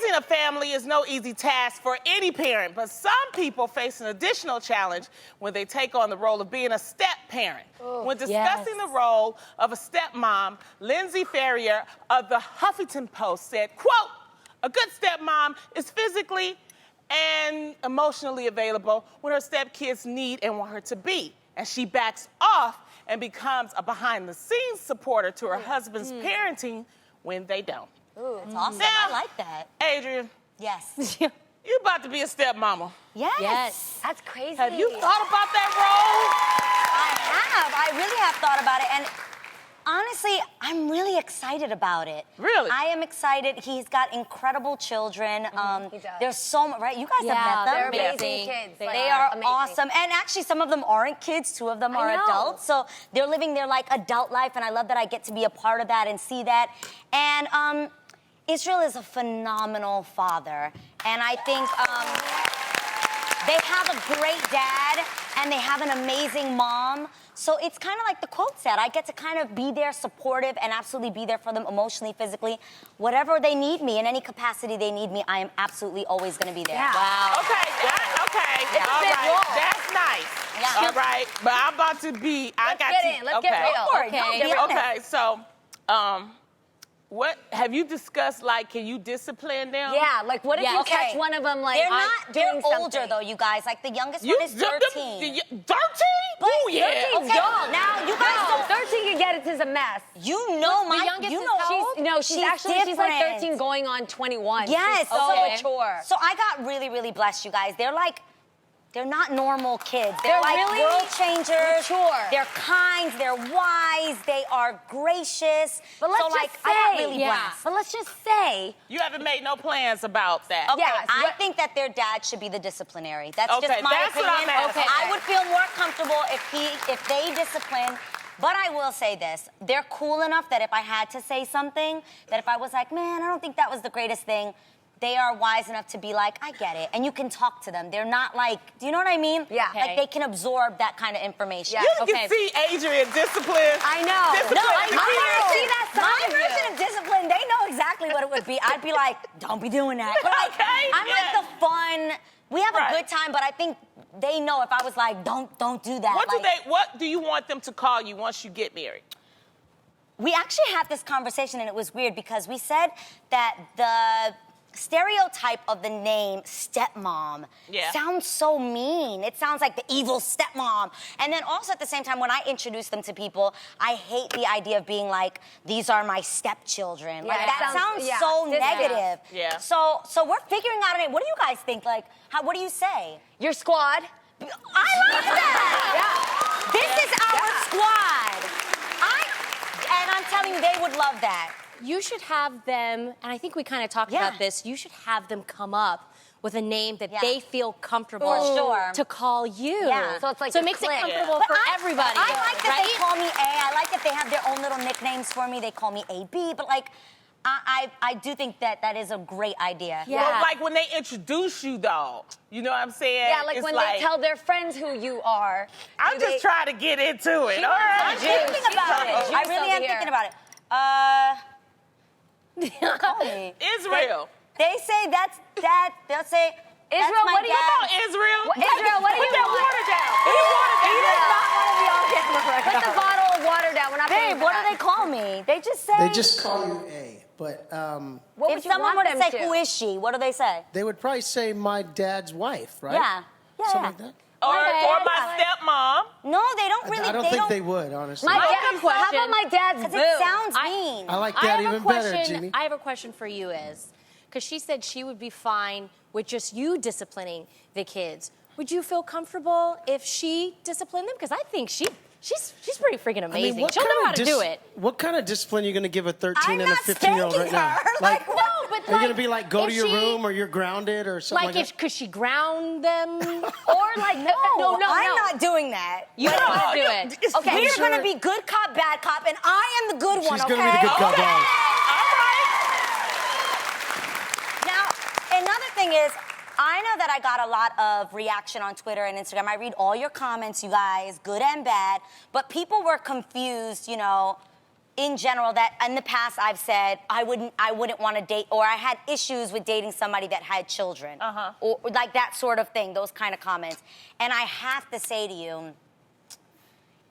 Raising a family is no easy task for any parent, but some people face an additional challenge when they take on the role of being a step-parent. When discussing the role of a stepmom, Lindsay Ferrier of the Huffington Post said, quote, "A good stepmom is physically and emotionally available when her stepkids need and want her to be. And she backs off and becomes a behind-the-scenes supporter to her husband's parenting when they don't." Ooh, it's awesome. Now, I like that. Adrienne. Yes. You about to be a stepmama. Yes. That's crazy. Have you thought about that role? I have. I really have thought about it. And honestly, I'm really excited about it. Really? I am excited. He's got incredible children. He does. There's so much, right? You guys have met them. They're amazing kids. They are amazing. awesome. And actually, some of them aren't kids. 2 of them are know. adults. So they're living their, like, adult life. And I love that I get to be a part of that and see that. And Israel is a phenomenal father. And I think they have a great dad and they have an amazing mom. So it's kind of like the quote said, I get to kind of be there, supportive, and absolutely be there for them emotionally, physically. Whatever they need me, in any capacity they need me, I am absolutely always going to be there. Yeah. Wow. Okay, It's a all big right. role. That's nice. Yeah. All right, but I'm about to be. Let's get real. for it. No, Okay. be honest. Okay, so, what have you discussed? Like, can you discipline them? Yeah, like what if you Okay. catch one of them like They're not, they're doing older something? though, you guys. Like the youngest You one is 13. 13? But Oh yeah. 13's Okay, young. now you guys don't. 13 can get it is a mess. You know What's the my. youngest You is know how old? No, she's like different. 13 going on 21. Yes. She's so mature. So I got really, really blessed, you guys. They're not normal kids. They're like really world changers. mature. They're kind. They're wise. They are gracious. But let's so, just like, say, I got really blessed. But let's just say, You haven't made no plans about that. Okay, Yes, I what- think that their dad should be the disciplinary. That's Okay, just my that's what opinion. I'm asking. Okay. I would feel more comfortable if they discipline. But I will say this, they're cool enough that if I had to say something, that if I was like, man, I don't think that was the greatest thing, they are wise enough to be like, I get it. And you can talk to them. They're not like, do you know what I mean? Yeah. Like Okay. they can absorb that kind of information. Yeah. You can see Adrienne discipline. I know. Discipline. No, I You know. see that side My of you. version of discipline, they know exactly what it would be. I'd be like, don't be doing that. But like, Okay, I'm yeah. like the fun. We have Right. a good time, but I think they know if I was like, don't do that. What do you want them to call you once you get married? We actually had this conversation, and it was weird because we said that the stereotype of the name stepmom sounds so mean. It sounds like the evil stepmom. And then also at the same time, when I introduce them to people, I hate the idea of being like, these are my stepchildren. Yeah, like it that sounds sounds- so yeah. negative. Yeah. So we're figuring out a name. What do you guys think? Like, what do you say? Your squad. I like that. This is our squad. And I'm telling you, they would love that. You should have them, and I think we kind of talked about this, you should have them come up with a name that they feel comfortable For sure. to call you. Yeah. So it's like so a it makes it clique. comfortable But for everybody. I like that right? they call me A. I like that they have their own little nicknames for me. They call me AB. But like, I do think that is a great idea. Yeah. But like when they introduce you, though, you know what I'm saying? Yeah, like It's when they tell their friends who you are. I'm just trying to get into it. She All wants right. I'm thinking about it. I really am thinking about it. Call me. Israel. They say that's that. They'll say. Israel, that's my what do you dad. Come on, Israel. Israel, what do Put you that want? water down. Put the water down. He does not want to be on camera right now. Put the bottle of water down. We're not paying Babe, for what that. do they call me? They just say. They just call you A, but What if would you someone were want to them say, who is she? What do they say? they would probably say my dad's wife, right? Yeah. Yeah. Something like that. Or dad. my stepmom. No, they don't really. I don't think they would, honestly. My I dad, have a question. how about my dad's Because boo? it sounds mean. I like I that have even a question, better, Jeannie. I have a question for you, because she said she would be fine with just you disciplining the kids. Would you feel comfortable if she disciplined them? Because I think she's pretty freaking amazing. She'll know how to do it. What kind of discipline are you going to give a 13 I'm and a not 15-year-old right spanking now? her. Like, No, but are you going to be like, go if to your she- room or you're grounded or something like that? Could she ground them? Or like, no, I'm not doing that. You don't want to do it. Okay, we're gonna be good cop, bad cop, and I am the good one. She's Okay. going to be the good cop. Okay. All right. Now, another thing is, I know that I got a lot of reaction on Twitter and Instagram. I read all your comments, you guys, good and bad. But people were confused, you know. in general, that in the past I've said I wouldn't want to date, or I had issues with dating somebody that had children, or like that sort of thing, those kind of comments. And I have to say to you,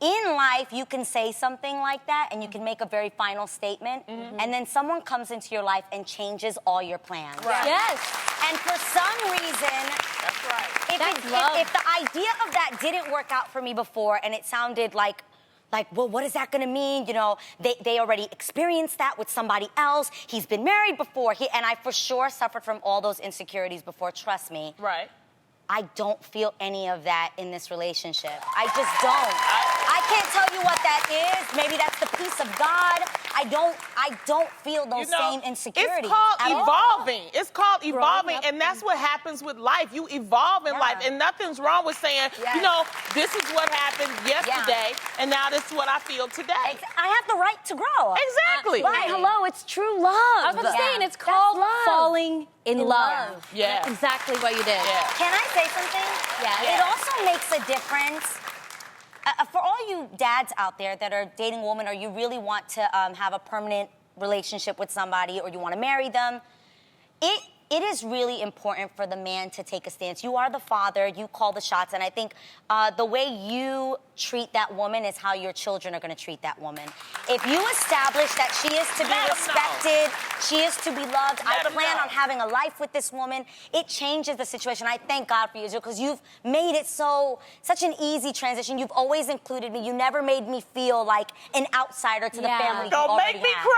in life, you can say something like that and you can make a very final statement, and then someone comes into your life and changes all your plans. Right. Yes. And for some reason, That's right. if the idea of that didn't work out for me before, and it sounded like, well, what is that gonna mean? You know, they already experienced that with somebody else. He's been married before. And I for sure suffered from all those insecurities before, trust me. Right. I don't feel any of that in this relationship. I just don't. I can't tell you what that is. Maybe that's the peace of God. I don't feel those same insecurities. It's called at all. evolving. It's called evolving, and that's what happens with life. You evolve in life, and nothing's wrong with saying, you know, this is what happened yesterday, and now this is what I feel today. I have the right to grow. Exactly. Right, hello, it's true love. I was about to say, and it's called love. falling in love. Yeah. That's exactly what you did. Yeah. Can I say something? Yeah. It also makes a difference. For all you dads out there that are dating a woman, or you really want to have a permanent relationship with somebody, or you want to marry them, it is really important for the man to take a stance. You are the father, you call the shots, and I think the way you treat that woman is how your children are going to treat that woman. If you establish that she is to be respected, she is to be loved, I plan on having a life with this woman, it changes the situation. I thank God for you, Israel, because you've made it such an easy transition. You've always included me. You never made me feel like an outsider to the family. Don't make me cry.